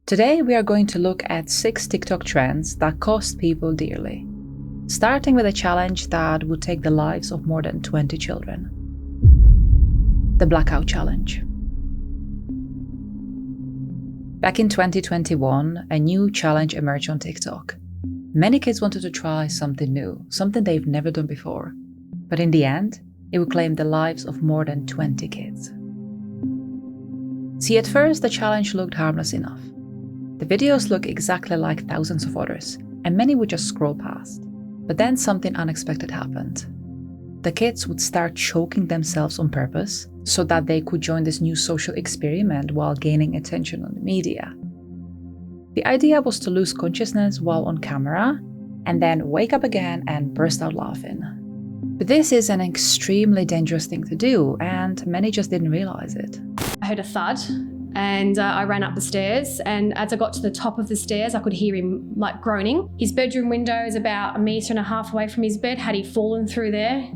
Today we are going to look at 6 TikTok trends that cost people dearly, starting with a challenge that would take the lives of more than 20 children. The Blackout Challenge. Back in 2021, a new challenge emerged on TikTok. Many kids wanted to try something new, something they've never done before. But in the end, it would claim the lives of more than 20 kids. See, at first, the challenge looked harmless enough. The videos look exactly like thousands of others, and many would just scroll past. But then something unexpected happened. The kids would start choking themselves on purpose so that they could join this new social experiment while gaining attention on the media. The idea was to lose consciousness while on camera, and then wake up again and burst out laughing. But this is an extremely dangerous thing to do, and many just didn't realize it. I heard a thud and I ran up the stairs, and as I got to the top of the stairs I could hear him groaning. His bedroom window is about 1.5 meters away from his bed. Had he fallen through there?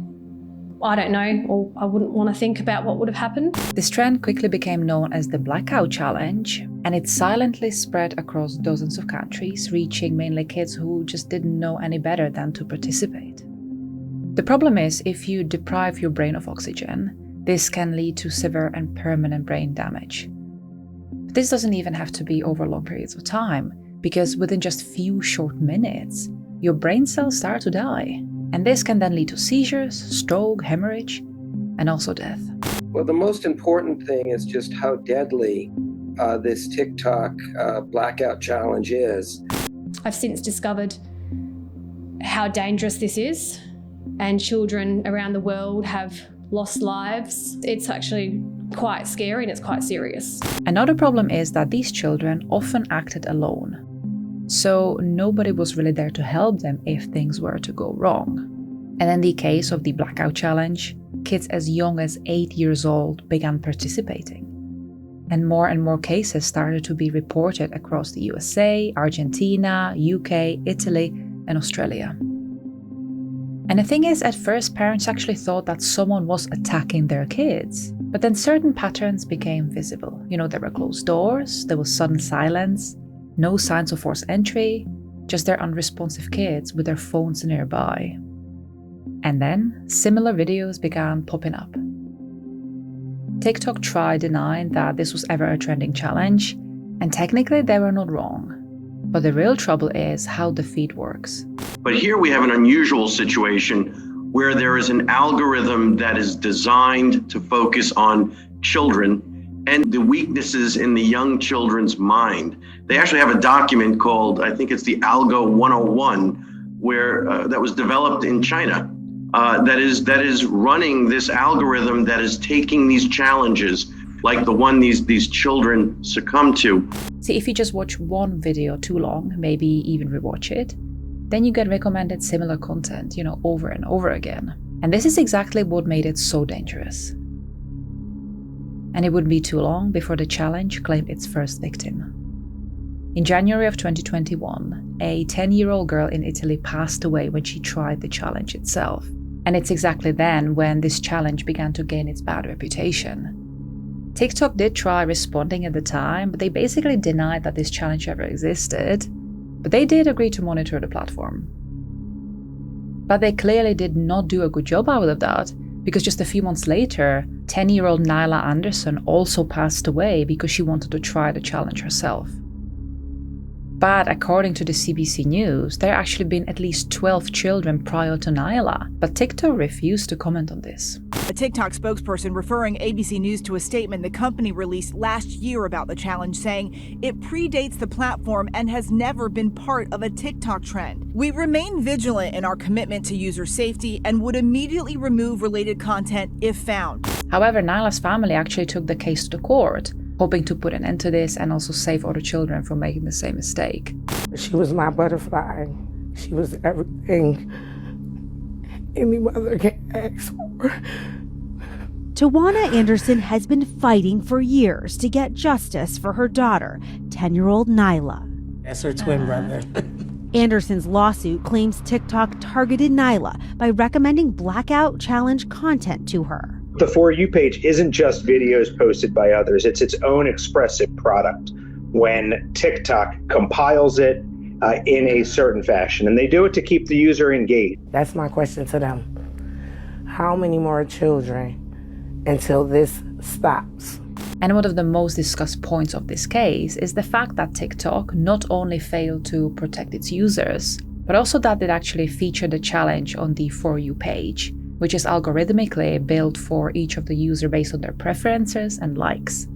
I don't know, or I wouldn't want to think about what would have happened. This trend quickly became known as the Blackout Challenge, and it silently spread across dozens of countries, reaching mainly kids who just didn't know any better than to participate. The problem is, if you deprive your brain of oxygen, this can lead to severe and permanent brain damage. But this doesn't even have to be over long periods of time, because within just few short minutes, your brain cells start to die. And this can then lead to seizures, stroke, hemorrhage, and also death. Well, the most important thing is just how deadly this TikTok Blackout Challenge is. I've since discovered how dangerous this is, and children around the world have lost lives. It's actually quite scary and it's quite serious. Another problem is that these children often acted alone. So nobody was really there to help them if things were to go wrong. And in the case of the Blackout Challenge, kids as young as 8 years old began participating. And more cases started to be reported across the USA, Argentina, UK, Italy, and Australia. And the thing is, at first parents actually thought that someone was attacking their kids. But then certain patterns became visible. There were closed doors, there was sudden silence, no signs of forced entry, just their unresponsive kids with their phones nearby. And then similar videos began popping up. TikTok tried denying that this was ever a trending challenge, and technically they were not wrong. But the real trouble is how the feed works. But here we have an unusual situation where there is an algorithm that is designed to focus on children and the weaknesses in the young children's mind. They actually have a document called, I think it's the Algo 101, where that was developed in China. That is running this algorithm that is taking these challenges, like the one these children succumb to. See, if you just watch one video too long, maybe even rewatch it, then you get recommended similar content, over and over again. And this is exactly what made it so dangerous. And it wouldn't be too long before the challenge claimed its first victim. In January of 2021, a 10-year-old girl in Italy passed away when she tried the challenge itself. And it's exactly then when this challenge began to gain its bad reputation. TikTok did try responding at the time, but they basically denied that this challenge ever existed. But they did agree to monitor the platform. But they clearly did not do a good job out of that, because just a few months later, 10-year-old Nyla Anderson also passed away because she wanted to try the challenge herself. But according to the CBC News, there actually been at least 12 children prior to Nyla, but TikTok refused to comment on this. A TikTok spokesperson referring ABC News to a statement the company released last year about the challenge, saying it predates the platform and has never been part of a TikTok trend. We remain vigilant in our commitment to user safety and would immediately remove related content if found. However, Nyla's family actually took the case to the court, hoping to put an end to this and also save other children from making the same mistake. She was my butterfly. She was everything any mother can ask for. Tawana Anderson has been fighting for years to get justice for her daughter, 10-year-old Nyla. That's her twin brother. Anderson's lawsuit claims TikTok targeted Nyla by recommending Blackout Challenge content to her. The For You page isn't just videos posted by others, it's its own expressive product. when TikTok compiles it in a certain fashion, and they do it to keep the user engaged. That's my question to them. How many more children until this stops? And one of the most discussed points of this case is the fact that TikTok not only failed to protect its users, but also that it actually featured the challenge on the For You page, which is algorithmically built for each of the user based on their preferences and likes.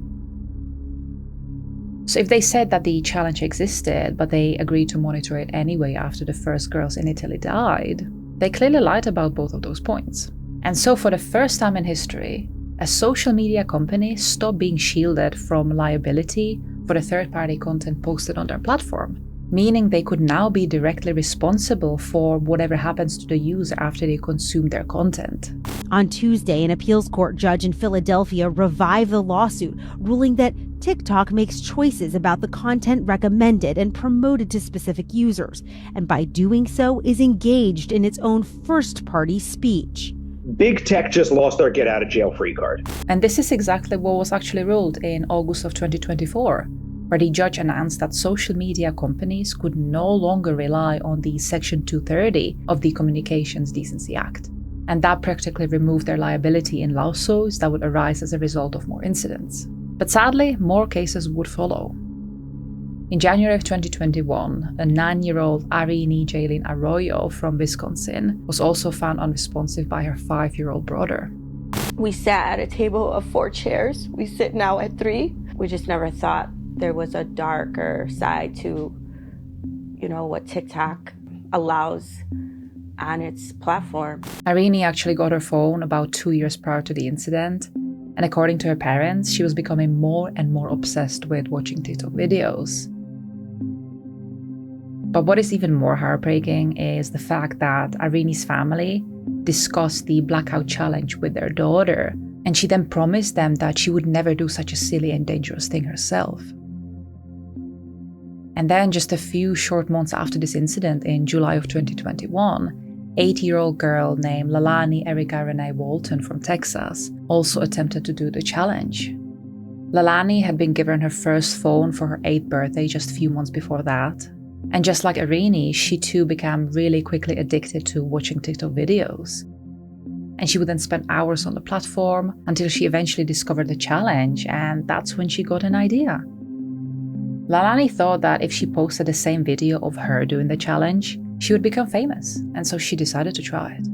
So if they said that the challenge existed, but they agreed to monitor it anyway after the first girls in Italy died, they clearly lied about both of those points. And so for the first time in history, a social media company stopped being shielded from liability for the third-party content posted on their platform, meaning they could now be directly responsible for whatever happens to the user after they consume their content. On Tuesday, an appeals court judge in Philadelphia revived the lawsuit, ruling that TikTok makes choices about the content recommended and promoted to specific users, and by doing so is engaged in its own first-party speech. Big tech just lost their get-out-of-jail-free card. And this is exactly what was actually ruled in August of 2024, where the judge announced that social media companies could no longer rely on the Section 230 of the Communications Decency Act. And that practically removed their liability in lawsuits that would arise as a result of more incidents. But sadly, more cases would follow. In January of 2021, a 9-year-old Arini Jaylene Arroyo from Wisconsin was also found unresponsive by her 5-year-old brother. We sat at a table of 4 chairs. We sit now at 3. We just never thought there was a darker side to, what TikTok allows on its platform. Arini actually got her phone about 2 years prior to the incident, and according to her parents, she was becoming more and more obsessed with watching TikTok videos. But what is even more heartbreaking is the fact that Arini's family discussed the Blackout challenge with their daughter, and she then promised them that she would never do such a silly and dangerous thing herself. And then just a few short months after this incident in July of 2021, 8-year-old girl named Lalani Erica Renee Walton from Texas also attempted to do the challenge. Lalani had been given her first phone for her 8th birthday just a few months before that. And just like Arini, she too became really quickly addicted to watching TikTok videos. And she would then spend hours on the platform until she eventually discovered the challenge, and that's when she got an idea. Lalani thought that if she posted the same video of her doing the challenge, she would become famous, and so she decided to try it.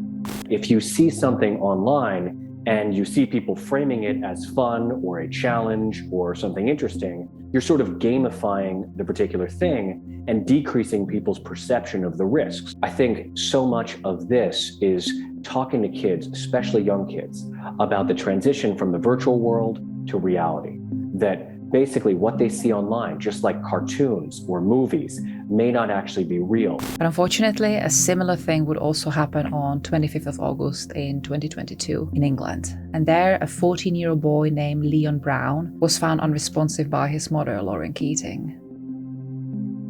If you see something online and you see people framing it as fun or a challenge or something interesting, you're sort of gamifying the particular thing and decreasing people's perception of the risks. I think so much of this is talking to kids, especially young kids, about the transition from the virtual world to reality. That basically what they see online, just like cartoons or movies, may not actually be real. But unfortunately, a similar thing would also happen on 25th of August in 2022 in England. And there, a 14-year-old boy named Leon Brown was found unresponsive by his mother, Lauren Keating.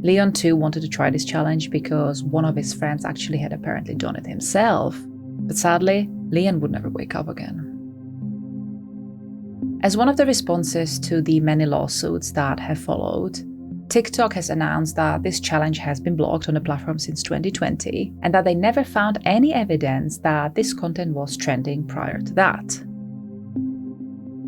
Leon too wanted to try this challenge because one of his friends actually had apparently done it himself. But sadly, Leon would never wake up again. As one of the responses to the many lawsuits that have followed, TikTok has announced that this challenge has been blocked on the platform since 2020 and that they never found any evidence that this content was trending prior to that.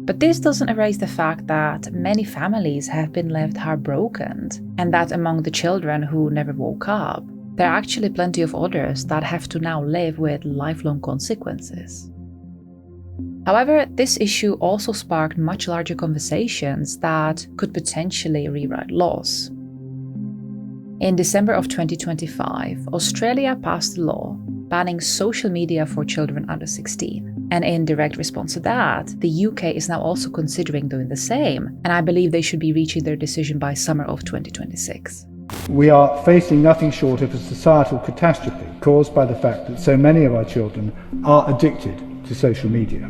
But this doesn't erase the fact that many families have been left heartbroken, and that among the children who never woke up, there are actually plenty of others that have to now live with lifelong consequences. However, this issue also sparked much larger conversations that could potentially rewrite laws. In December of 2025, Australia passed a law banning social media for children under 16. And in direct response to that, the UK is now also considering doing the same, and I believe they should be reaching their decision by summer of 2026. We are facing nothing short of a societal catastrophe caused by the fact that so many of our children are addicted to social media.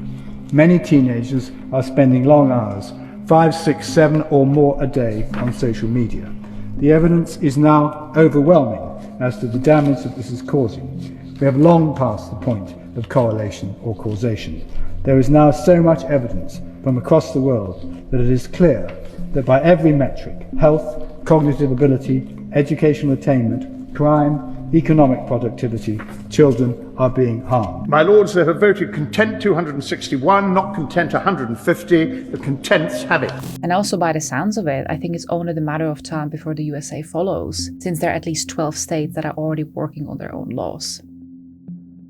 Many teenagers are spending long hours, 5, 6, 7 or more a day on social media. The evidence is now overwhelming as to the damage that this is causing. We have long passed the point of correlation or causation. There is now so much evidence from across the world that it is clear that by every metric, health, cognitive ability, educational attainment, crime, economic productivity, children are being harmed. My lords, there have voted content 261, not content 150. The contents have it. And also by the sounds of it, I think it's only a matter of time before the USA follows, since there are at least 12 states that are already working on their own laws.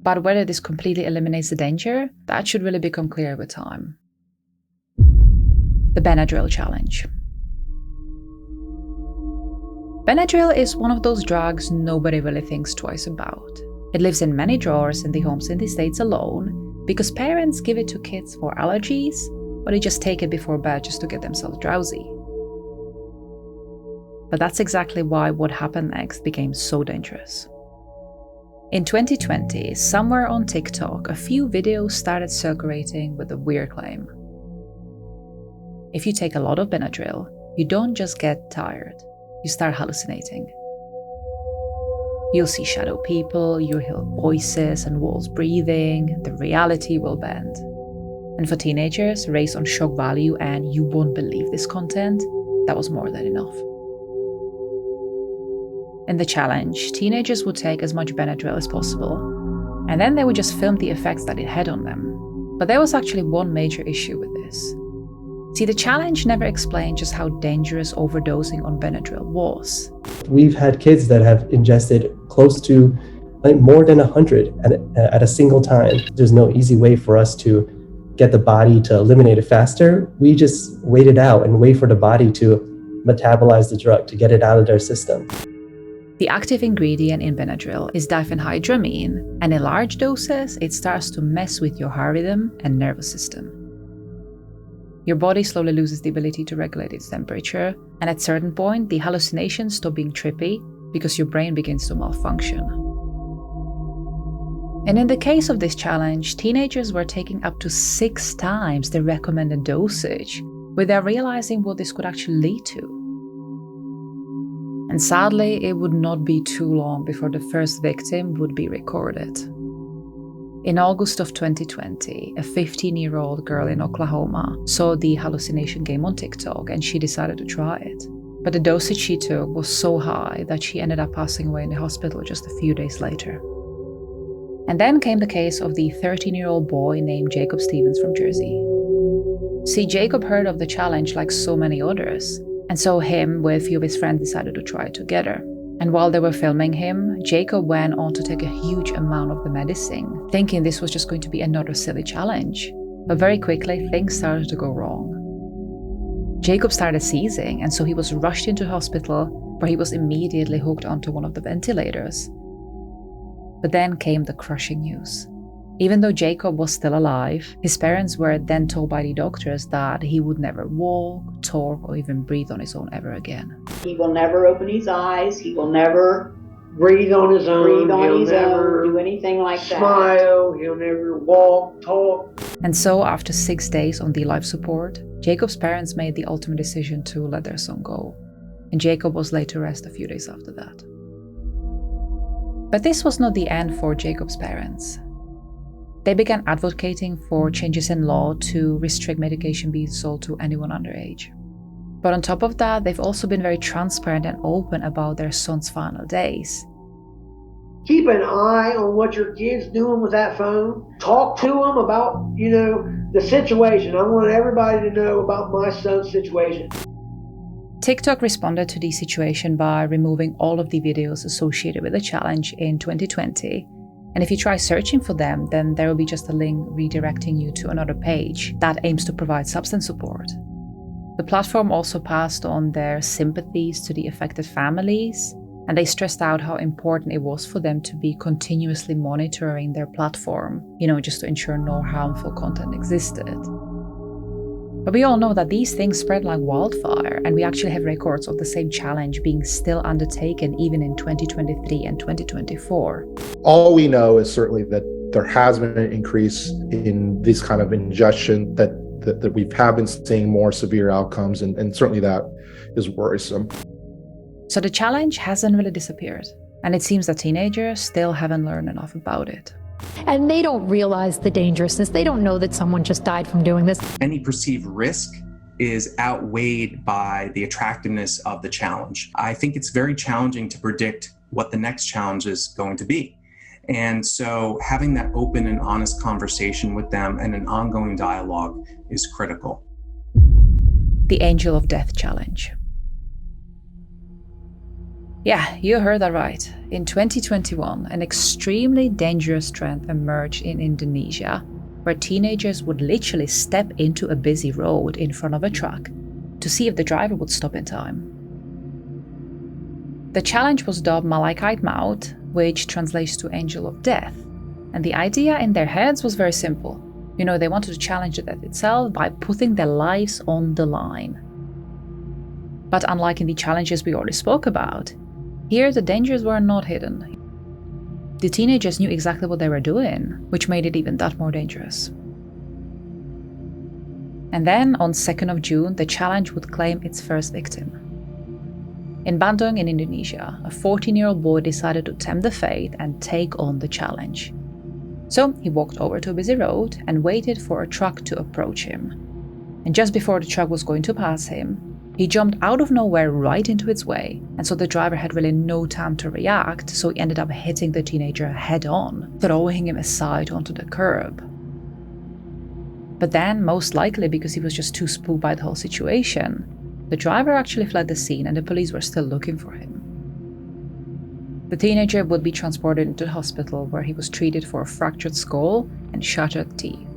But whether this completely eliminates the danger, that should really become clear with time. The Benadryl challenge. Benadryl is one of those drugs nobody really thinks twice about. It lives in many drawers in the homes in the States alone because parents give it to kids for allergies, or they just take it before bed just to get themselves drowsy. But that's exactly why what happened next became so dangerous. In 2020, somewhere on TikTok, a few videos started circulating with a weird claim. If you take a lot of Benadryl, you don't just get tired. You start hallucinating. You'll see shadow people, you'll hear voices and walls breathing, the reality will bend. And for teenagers raised on shock value and you won't believe this content, that was more than enough. In the challenge, teenagers would take as much Benadryl as possible, and then they would just film the effects that it had on them. But there was actually one major issue with this. See, the challenge never explained just how dangerous overdosing on Benadryl was. We've had kids that have ingested close to more than 100 at a single time. There's no easy way for us to get the body to eliminate it faster. We just wait it out and wait for the body to metabolize the drug, to get it out of their system. The active ingredient in Benadryl is diphenhydramine, and in large doses, it starts to mess with your heart rhythm and nervous system. Your body slowly loses the ability to regulate its temperature, and at a certain point, the hallucinations stop being trippy because your brain begins to malfunction. And in the case of this challenge, teenagers were taking up to 6 times the recommended dosage without realizing what this could actually lead to. And sadly, it would not be too long before the first victim would be recorded. In August of 2020, a 15-year-old girl in Oklahoma saw the hallucination game on TikTok and she decided to try it. But the dosage she took was so high that she ended up passing away in the hospital just a few days later. And then came the case of the 13-year-old boy named Jacob Stevens from Jersey. See, Jacob heard of the challenge like so many others, and so him with a few of his friends decided to try it together. And while they were filming him, Jacob went on to take a huge amount of the medicine, thinking this was just going to be another silly challenge. But very quickly, things started to go wrong. Jacob started seizing, and so he was rushed into hospital, where he was immediately hooked onto one of the ventilators. But then came the crushing news. Even though Jacob was still alive, his parents were then told by the doctors that he would never walk, talk, or even breathe on his own ever again. He will never open his eyes. He will never breathe on his own. He'll never do anything like that. Smile. He'll never walk, talk. And so, after 6 days on the life support, Jacob's parents made the ultimate decision to let their son go. And Jacob was laid to rest a few days after that. But this was not the end for Jacob's parents. They began advocating for changes in law to restrict medication being sold to anyone underage. But on top of that, they've also been very transparent and open about their son's final days. Keep an eye on what your kid's doing with that phone. Talk to them about, the situation. I want everybody to know about my son's situation. TikTok responded to the situation by removing all of the videos associated with the challenge in 2020. And if you try searching for them, then there will be just a link redirecting you to another page that aims to provide substance support. The platform also passed on their sympathies to the affected families, and they stressed out how important it was for them to be continuously monitoring their platform, just to ensure no harmful content existed. But we all know that these things spread like wildfire, and we actually have records of the same challenge being still undertaken even in 2023 and 2024. All we know is certainly that there has been an increase in this kind of ingestion, that we have been seeing more severe outcomes, and certainly that is worrisome. So the challenge hasn't really disappeared, and it seems that teenagers still haven't learned enough about it. And they don't realize the dangerousness. They don't know that someone just died from doing this. Any perceived risk is outweighed by the attractiveness of the challenge. I think it's very challenging to predict what the next challenge is going to be. And so having that open and honest conversation with them and an ongoing dialogue is critical. The Angel of Death Challenge. Yeah, you heard that right. In 2021, an extremely dangerous trend emerged in Indonesia, where teenagers would literally step into a busy road in front of a truck to see if the driver would stop in time. The challenge was dubbed Malaikat Maut, which translates to Angel of Death, and the idea in their heads was very simple. You know, they wanted to challenge the death itself by putting their lives on the line. But unlike in the challenges we already spoke about, here the dangers were not hidden. The teenagers knew exactly what they were doing, which made it even that more dangerous. And then, on 2nd of June, the challenge would claim its first victim. In Bandung in Indonesia, a 14-year-old boy decided to tempt the fate and take on the challenge. So he walked over to a busy road and waited for a truck to approach him. And just before the truck was going to pass him, he jumped out of nowhere right into its way, and so the driver had really no time to react, so he ended up hitting the teenager head on, throwing him aside onto the curb. But then, most likely because he was just too spooked by the whole situation, the driver actually fled the scene and the police were still looking for him. The teenager would be transported into the hospital where he was treated for a fractured skull and shattered teeth.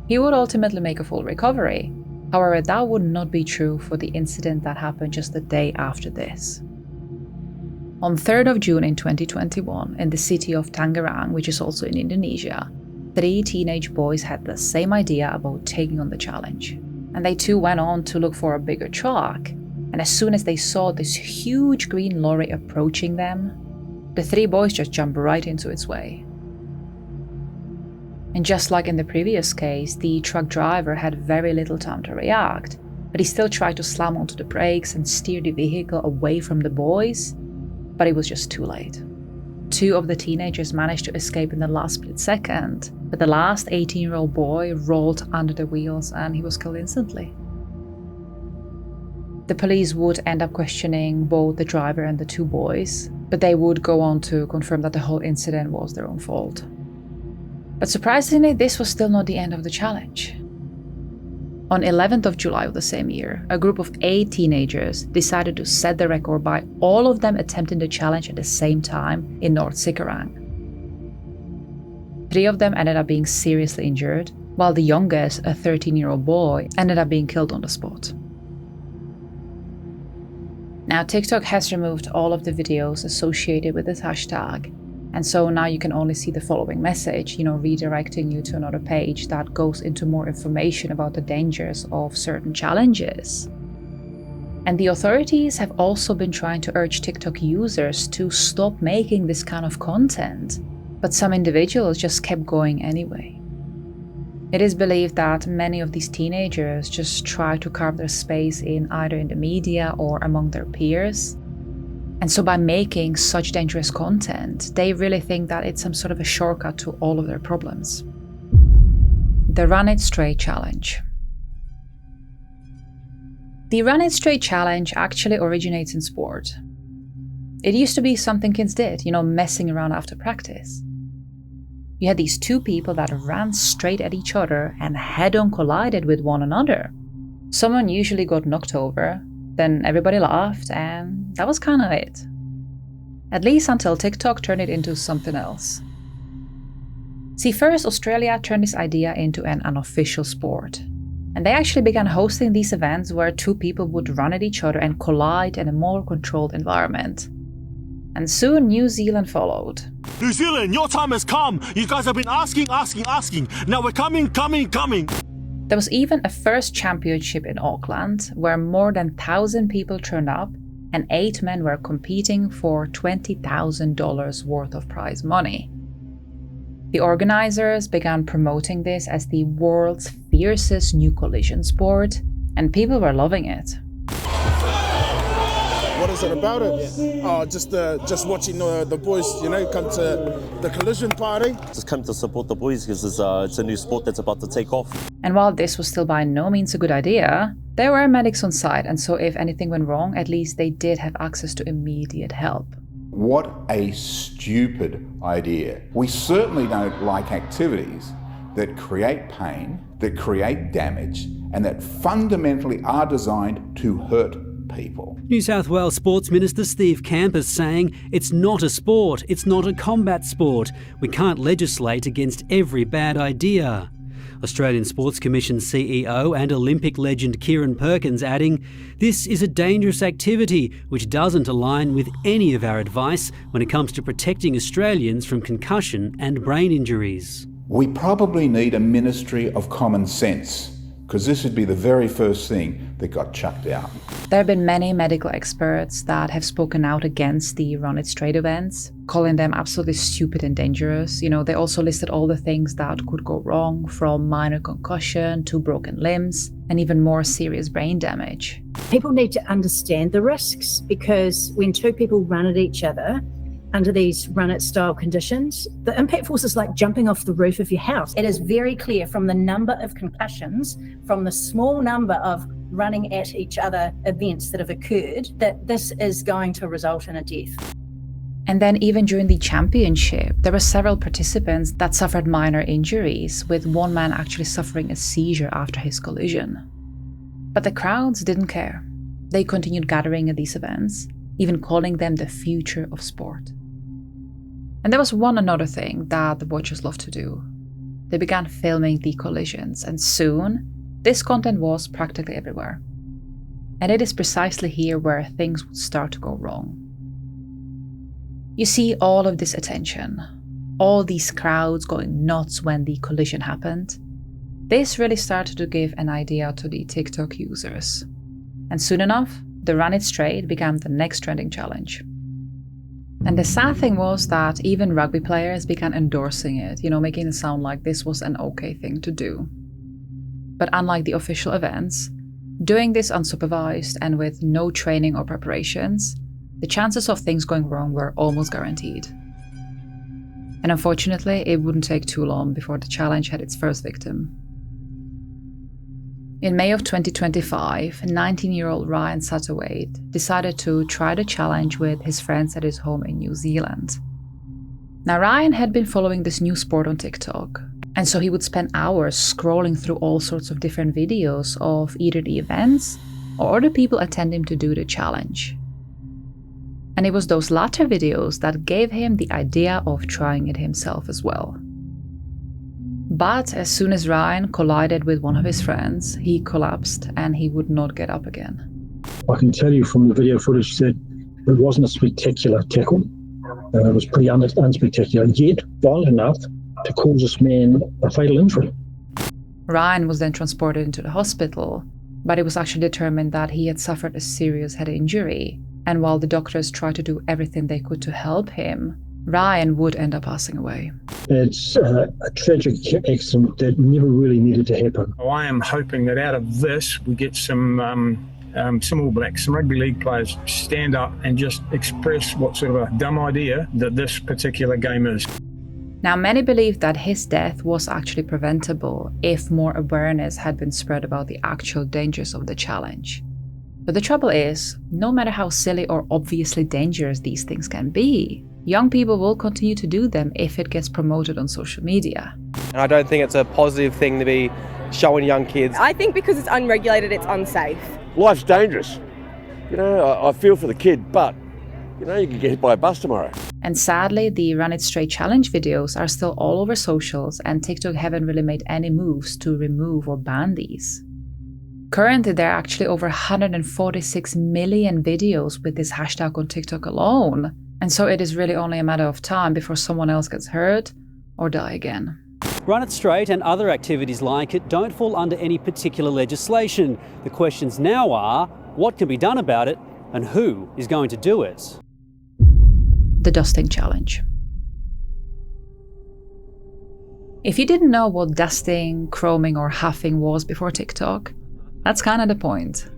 He would ultimately make a full recovery. However, that would not be true for the incident that happened just the day after this. On 3rd of June in 2021, in the city of Tangerang, which is also in Indonesia, 3 teenage boys had the same idea about taking on the challenge. And they too went on to look for a bigger truck. And as soon as they saw this huge green lorry approaching them, the 3 boys just jumped right into its way. And just like in the previous case, the truck driver had very little time to react, but he still tried to slam onto the brakes and steer the vehicle away from the boys, but it was just too late. 2 of the teenagers managed to escape in the last split second, but the last 18-year-old boy rolled under the wheels and he was killed instantly. The police would end up questioning both the driver and the 2 boys, but they would go on to confirm that the whole incident was their own fault. But surprisingly, this was still not the end of the challenge. On 11th of July of the same year, a group of 8 teenagers decided to set the record by all of them attempting the challenge at the same time in North Cikarang. 3 of them ended up being seriously injured, while the youngest, a 13-year-old boy, ended up being killed on the spot. Now, TikTok has removed all of the videos associated with this hashtag, and so now you can only see the following message, redirecting you to another page that goes into more information about the dangers of certain challenges. And the authorities have also been trying to urge TikTok users to stop making this kind of content, but some individuals just kept going anyway. It is believed that many of these teenagers just try to carve their space in either in the media or among their peers. And so by making such dangerous content, they really think that it's some sort of a shortcut to all of their problems. The Run It Straight Challenge. The Run It Straight Challenge actually originates in sport. It used to be something kids did, messing around after practice. You had these 2 people that ran straight at each other and head-on collided with one another. Someone usually got knocked over, then everybody laughed, and that was kind of it. At least until TikTok turned it into something else. See, first Australia turned this idea into an unofficial sport. And they actually began hosting these events where 2 people would run at each other and collide in a more controlled environment. And soon New Zealand followed. New Zealand, your time has come! You guys have been asking. Now we're coming. There was even a first championship in Auckland, where more than 1,000 people turned up and 8 men were competing for $20,000 worth of prize money. The organizers began promoting this as the world's fiercest new collision sport, and people were loving it. What is it about it? Oh, just watching the boys, come to the collision party. Just come to support the boys because it's a new sport that's about to take off. And while this was still by no means a good idea, there were medics on site, and so if anything went wrong, at least they did have access to immediate help. What a stupid idea. We certainly don't like activities that create pain, that create damage, and that fundamentally are designed to hurt people. New South Wales Sports Minister Steve Camp is saying it's not a sport, it's not a combat sport. We can't legislate against every bad idea. Australian Sports Commission CEO and Olympic legend Kieran Perkins adding, this is a dangerous activity which doesn't align with any of our advice when it comes to protecting Australians from concussion and brain injuries. We probably need a ministry of common sense, because this would be the very first thing that got chucked out. There have been many medical experts that have spoken out against the Run It Straight events, calling them absolutely stupid and dangerous. They also listed all the things that could go wrong, from minor concussion to broken limbs and even more serious brain damage. People need to understand the risks, because when two people run at each other under these run-it style conditions, the impact force is like jumping off the roof of your house. It is very clear from the number of concussions, from the small number of running at each other events that have occurred, that this is going to result in a death. And then even during the championship, there were several participants that suffered minor injuries, with one man actually suffering a seizure after his collision. But the crowds didn't care. They continued gathering at these events, even calling them the future of sport. And there was one another thing that the watchers loved to do. They began filming the collisions, and soon, this content was practically everywhere. And it is precisely here where things would start to go wrong. You see all of this attention, all these crowds going nuts when the collision happened. This really started to give an idea to the TikTok users. And soon enough, the Run It Straight became the next trending challenge. And the sad thing was that even rugby players began endorsing it, making it sound like this was an okay thing to do. But unlike the official events, doing this unsupervised and with no training or preparations, the chances of things going wrong were almost guaranteed. And unfortunately, it wouldn't take too long before the challenge had its first victim. In May of 2025, 19-year-old Ryan Satterthwaite decided to try the challenge with his friends at his home in New Zealand. Now, Ryan had been following this new sport on TikTok, and so he would spend hours scrolling through all sorts of different videos of either the events or the people attending to do the challenge. And it was those latter videos that gave him the idea of trying it himself as well. But as soon as Ryan collided with one of his friends, he collapsed and he would not get up again. I can tell you from the video footage that it wasn't a spectacular tackle. It was pretty unspectacular, yet violent enough to cause this man a fatal injury. Ryan was then transported into the hospital, but it was actually determined that he had suffered a serious head injury. And while the doctors tried to do everything they could to help him, Ryan would end up passing away. It's a tragic accident that never really needed to happen. I am hoping that out of this we get some All Blacks, some rugby league players stand up and just express what sort of a dumb idea that this particular game is. Now, many believe that his death was actually preventable if more awareness had been spread about the actual dangers of the challenge. But the trouble is, no matter how silly or obviously dangerous these things can be, young people will continue to do them if it gets promoted on social media. And I don't think it's a positive thing to be showing young kids. I think because it's unregulated, it's unsafe. Life's dangerous. I feel for the kid, but, you can get hit by a bus tomorrow. And sadly, the Run It Straight challenge videos are still all over socials, and TikTok haven't really made any moves to remove or ban these. Currently, there are actually over 146 million videos with this hashtag on TikTok alone. And so it is really only a matter of time before someone else gets hurt or die again. Run It Straight and other activities like it don't fall under any particular legislation. The questions now are, what can be done about it and who is going to do it? The dusting challenge. If you didn't know what dusting, chroming or huffing was before TikTok, that's kind of the point.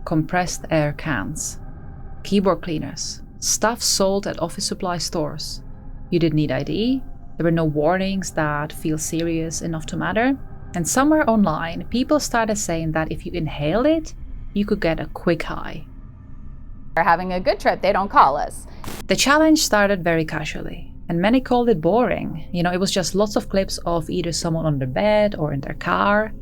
compressed air cans, keyboard cleaners, stuff sold at office supply stores. You didn't need ID, there were no warnings that feel serious enough to matter, and somewhere online, people started saying that if you inhaled it, you could get a quick high. They're having a good trip, they don't call us. The challenge started very casually, and many called it boring. It was just lots of clips of either someone on their bed or in their car.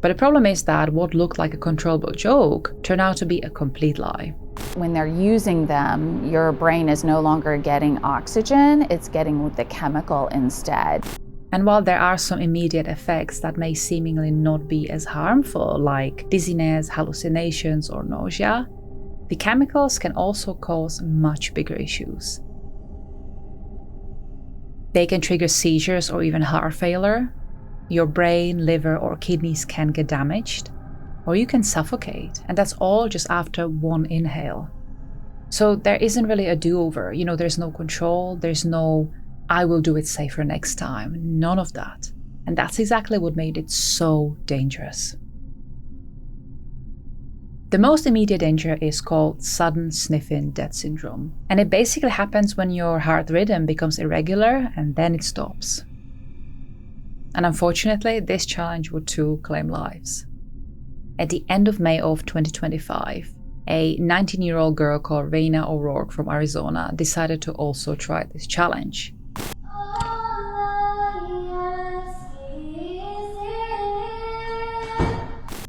But the problem is that what looked like a controllable joke turned out to be a complete lie. When they're using them, your brain is no longer getting oxygen, it's getting the chemical instead. And while there are some immediate effects that may seemingly not be as harmful, like dizziness, hallucinations, or nausea, the chemicals can also cause much bigger issues. They can trigger seizures or even heart failure. Your brain, liver, or kidneys can get damaged, or you can suffocate, and that's all just after one inhale. So there isn't really a do-over. There's no control, there's no I will do it safer next time, none of that. And that's exactly what made it so dangerous. The most immediate danger is called sudden sniffing death syndrome, and it basically happens when your heart rhythm becomes irregular and then it stops. And unfortunately, this challenge would too claim lives. At the end of May of 2025, a 19-year-old girl called Raina O'Rourke from Arizona decided to also try this challenge.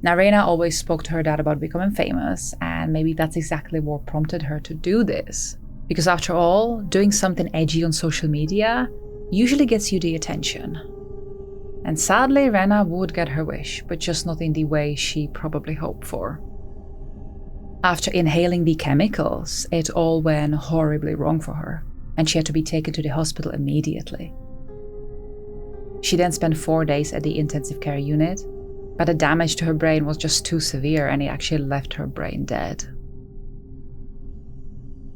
Now, Raina always spoke to her dad about becoming famous, and maybe that's exactly what prompted her to do this. Because after all, doing something edgy on social media usually gets you the attention. And sadly, Raina would get her wish, but just not in the way she probably hoped for. After inhaling the chemicals, it all went horribly wrong for her, and she had to be taken to the hospital immediately. She then spent 4 days at the intensive care unit, but the damage to her brain was just too severe and it actually left her brain dead.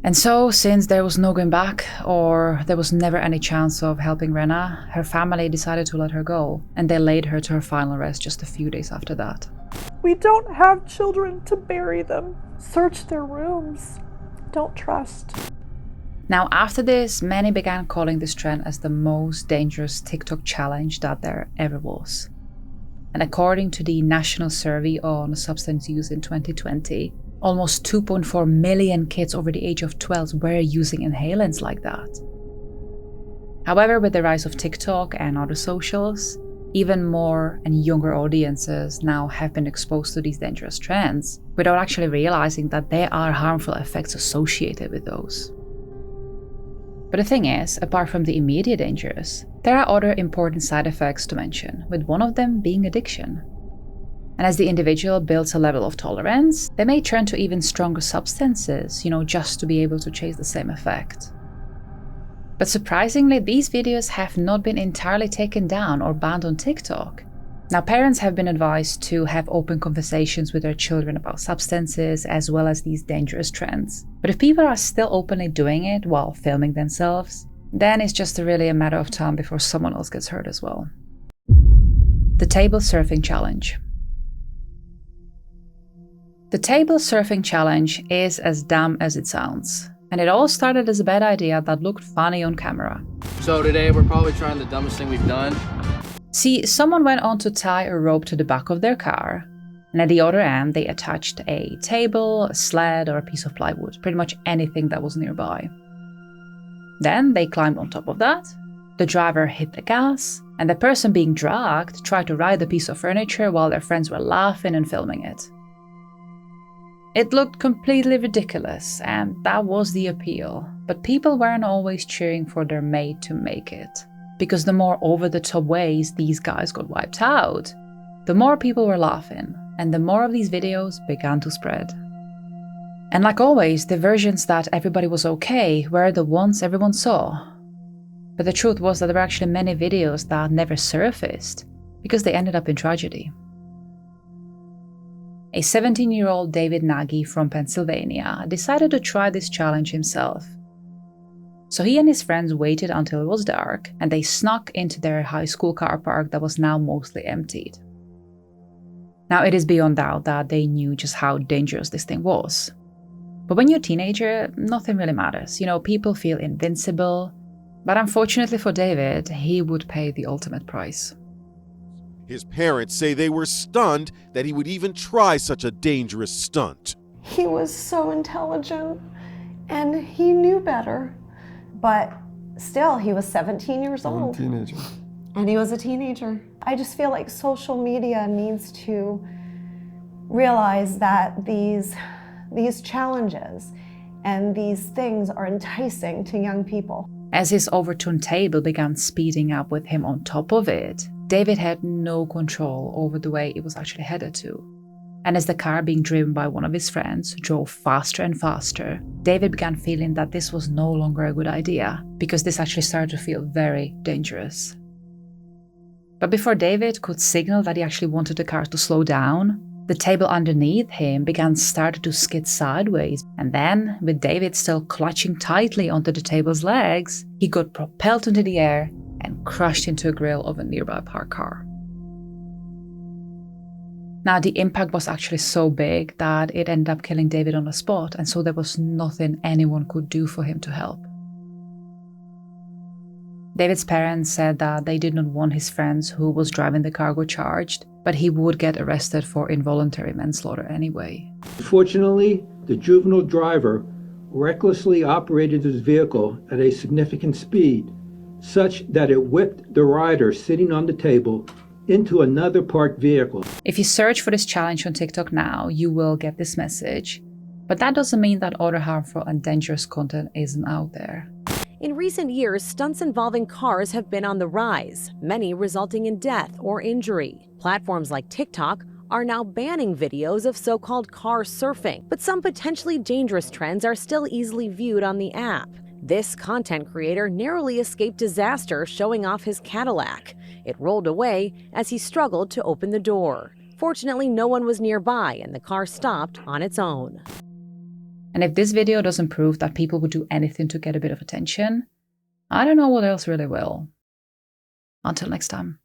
And so, since there was no going back, or there was never any chance of helping Raina, her family decided to let her go, and they laid her to her final rest just a few days after that. We don't have children to bury them. Search their rooms. Don't trust. Now, after this, many began calling this trend as the most dangerous TikTok challenge that there ever was. And according to the National Survey on Substance Use in 2020, almost 2.4 million kids over the age of 12 were using inhalants like that. However, with the rise of TikTok and other socials, even more and younger audiences now have been exposed to these dangerous trends without actually realizing that there are harmful effects associated with those. But the thing is, apart from the immediate dangers, there are other important side effects to mention, with one of them being addiction. And as the individual builds a level of tolerance, they may turn to even stronger substances, just to be able to chase the same effect. But surprisingly, these videos have not been entirely taken down or banned on TikTok. Now, parents have been advised to have open conversations with their children about substances as well as these dangerous trends. But if people are still openly doing it while filming themselves, then it's just really a matter of time before someone else gets hurt as well. The Table Surfing Challenge. The Table Surfing Challenge is as dumb as it sounds. And it all started as a bad idea that looked funny on camera. So today we're probably trying the dumbest thing we've done. See, someone went on to tie a rope to the back of their car, and at the other end they attached a table, a sled, or a piece of plywood, pretty much anything that was nearby. Then they climbed on top of that, the driver hit the gas, and the person being dragged tried to ride the piece of furniture while their friends were laughing and filming it. It looked completely ridiculous, and that was the appeal, but people weren't always cheering for their mate to make it. Because the more over-the-top ways these guys got wiped out, the more people were laughing, and the more of these videos began to spread. And like always, the versions that everybody was okay were the ones everyone saw. But the truth was that there were actually many videos that never surfaced, because they ended up in tragedy. A 17-year-old David Nagy from Pennsylvania decided to try this challenge himself. So he and his friends waited until it was dark, and they snuck into their high school car park that was now mostly emptied. Now, it is beyond doubt that they knew just how dangerous this thing was. But when you're a teenager, nothing really matters. People feel invincible. But unfortunately for David, he would pay the ultimate price. His parents say they were stunned that he would even try such a dangerous stunt. He was so intelligent and he knew better. But still, he was 17 years old. A teenager. And he was a teenager. I just feel like social media needs to realize that these challenges and these things are enticing to young people. As his overturned table began speeding up with him on top of it, David had no control over the way it was actually headed to. And as the car being driven by one of his friends drove faster and faster, David began feeling that this was no longer a good idea, because this actually started to feel very dangerous. But before David could signal that he actually wanted the car to slow down, the table underneath him started to skid sideways, and then, with David still clutching tightly onto the table's legs, he got propelled into the air and crushed into a grille of a nearby parked car. Now, the impact was actually so big that it ended up killing David on the spot, and so there was nothing anyone could do for him to help. David's parents said that they did not want his friends who was driving the car got charged, but he would get arrested for involuntary manslaughter anyway. Unfortunately, the juvenile driver recklessly operated his vehicle at a significant speed, such that it whipped the rider sitting on the table into another parked vehicle. If you search for this challenge on TikTok now, you will get this message. But that doesn't mean that other harmful and dangerous content isn't out there. In recent years, stunts involving cars have been on the rise, many resulting in death or injury. Platforms like TikTok are now banning videos of so-called car surfing, but some potentially dangerous trends are still easily viewed on the app. This content creator narrowly escaped disaster showing off his Cadillac. It rolled away as he struggled to open the door. Fortunately, no one was nearby and the car stopped on its own. And if this video doesn't prove that people would do anything to get a bit of attention, I don't know what else really will. Until next time.